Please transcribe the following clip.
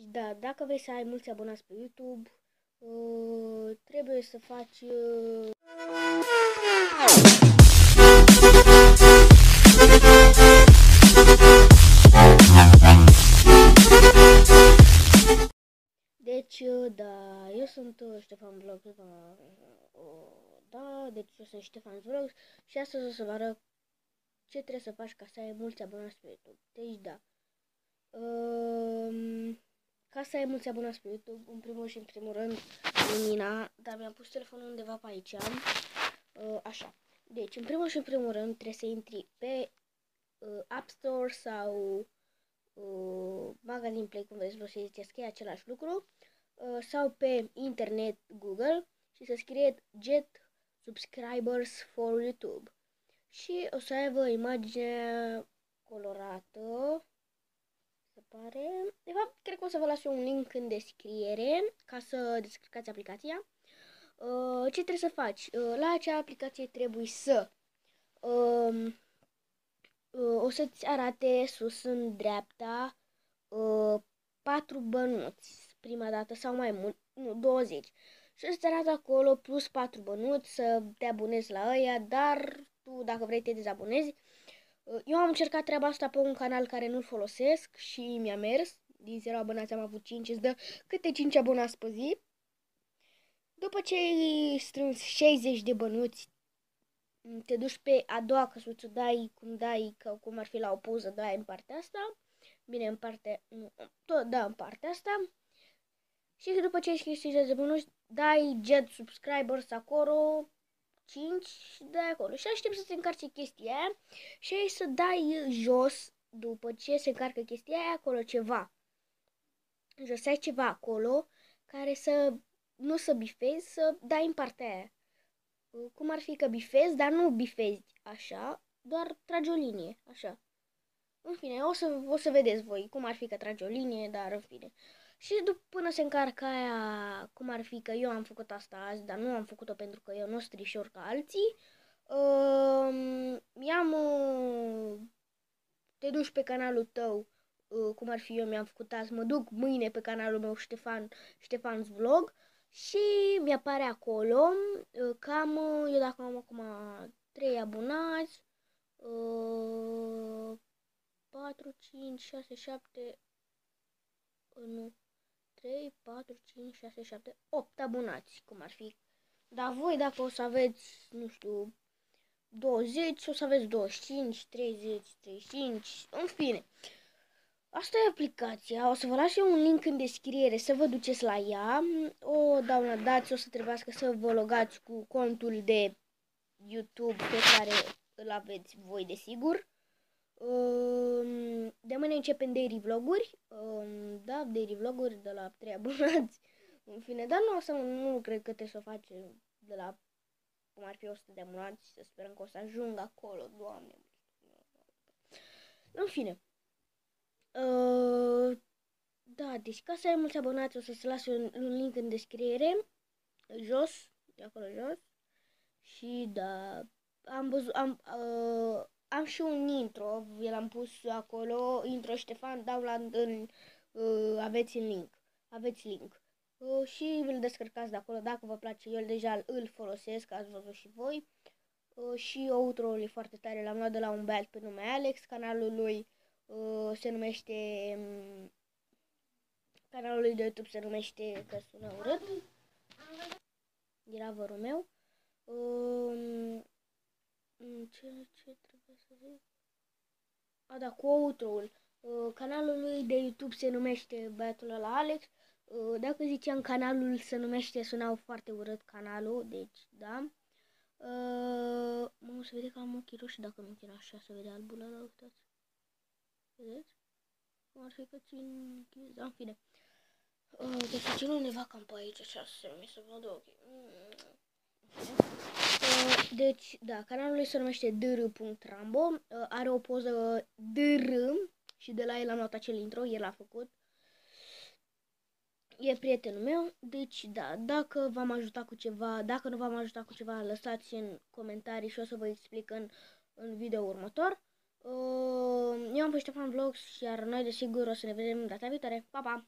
Da, dacă vrei să ai mulți abonați pe YouTube, trebuie să faci... Deci, da, eu sunt Ștefan Vlog, da, deci eu sunt Ștefan Vlog și astăzi o să vă arăt ce trebuie să faci ca să ai mulți abonați pe YouTube. Deci, da, ca să ai mulți abonați pe YouTube, în primul și în primul rând, lumina, dar mi-am pus telefonul undeva pe aici, așa. Deci, în primul și în primul rând, trebuie să intri pe App Store sau Magazine Play, cum vreți, să ziceți că e același lucru, sau pe internet Google și să scrieți Get Subscribers for YouTube și o să aibă imagine colorată, se pare. De fapt, cred că o să vă las eu un link în descriere ca să descărcați aplicația. Ce trebuie să faci? La acea aplicație trebuie să o să-ți arate sus în dreapta 4 bănuți prima dată sau mai mult, nu, 20. Și o să-ți arate acolo plus 4 bănuți să te abonezi la ăia, dar tu dacă vrei te dezabonezi. Eu am încercat treaba asta pe un canal care nu-l folosesc și mi-a mers. Din 0 abonați am avut 5, îți dă câte 5 abonați pe zi. După ce ai strâns 60 de bănuți, te duci pe a doua căsuță, dai, cum ar fi la o poză, dai în partea asta. Bine, în partea, nu, tot, da, în partea asta. Și după ce ai scris 60 de bănuți, dai Get Subscribers acolo, 5 și dai acolo. Și aștept să se încarce chestia aia și ai să dai jos, după ce se încarcă chestia aia, acolo ceva. Jos ai ceva acolo care să nu să bifezi, să dai în partea aia. Cum ar fi că bifezi, dar nu bifezi așa, doar tragi o linie, așa. În fine, o să vedeți voi cum ar fi că tragi o linie, dar în fine. Și până se încarcă aia, cum ar fi că eu am făcut asta azi, dar nu am făcut-o pentru că eu nu strișor ca alții. Te duci pe canalul tău, cum ar fi eu mi-am făcut azi, mă duc mâine pe canalul meu Ștefan's Vlog și mi-apare acolo cam, eu dacă am acum 3 abonați, 4, 5, 6, 7, nu, 3, 4, 5, 6, 7, 8 abonați, cum ar fi. Dar voi dacă o să aveți, nu știu, 20, o să aveți 25, 30, 35, în fine. Asta e aplicația, o să vă las eu un link în descriere să vă duceți la ea. O downloadați, o să trebuiască să vă logați cu contul de YouTube pe care îl aveți voi, desigur. De mâine începem daily vloguri, da, daily vloguri de la 3 abonați, în fine, dar nu cred că trebuie să o faci de la, cum ar fi 100 de abonați, să sperăm că o să ajung acolo, Doamne. În fine, da, deci ca să ai mulți abonați o să-ți las un link în descriere, jos, de acolo jos, și da, am văzut, am și un intro, vi l-am pus acolo, intro Ștefan, download aveți link. Și vi-l descărcați de acolo dacă vă place, eu deja îl folosesc, ați văzut și voi. Și outro-ul e foarte tare, l-am luat de la un băiat pe nume Alex, canalul lui se numește, canalul lui de YouTube se numește, că sună urât, era vărul meu. Ce trebuie să zic? A, da, cu outro-ul. Canalul lui de YouTube se numește băiatul ăla Alex. Dacă ziceam canalul se numește, sunau foarte urât canalul, deci, da. Se vede că am ochii roșii, dacă nu chiar așa, se vede albul ăla, uitați. Vedeți? Cum ar fi că țin închis, da, în fine. Deci țin undeva cam pe aici, așa, să vadă ochii. Deci, da, canalul lui se numește dr.rambo, are o poză dr și de la el am luat acel intro, el a făcut. E prietenul meu, deci da, dacă v-am ajutat cu ceva, dacă nu v-am ajutat cu ceva, lăsați în comentarii și o să vă explic în video următor. Eu am fost Ștefan Vlogs, iar noi desigur o să ne vedem data viitoare. Pa, pa!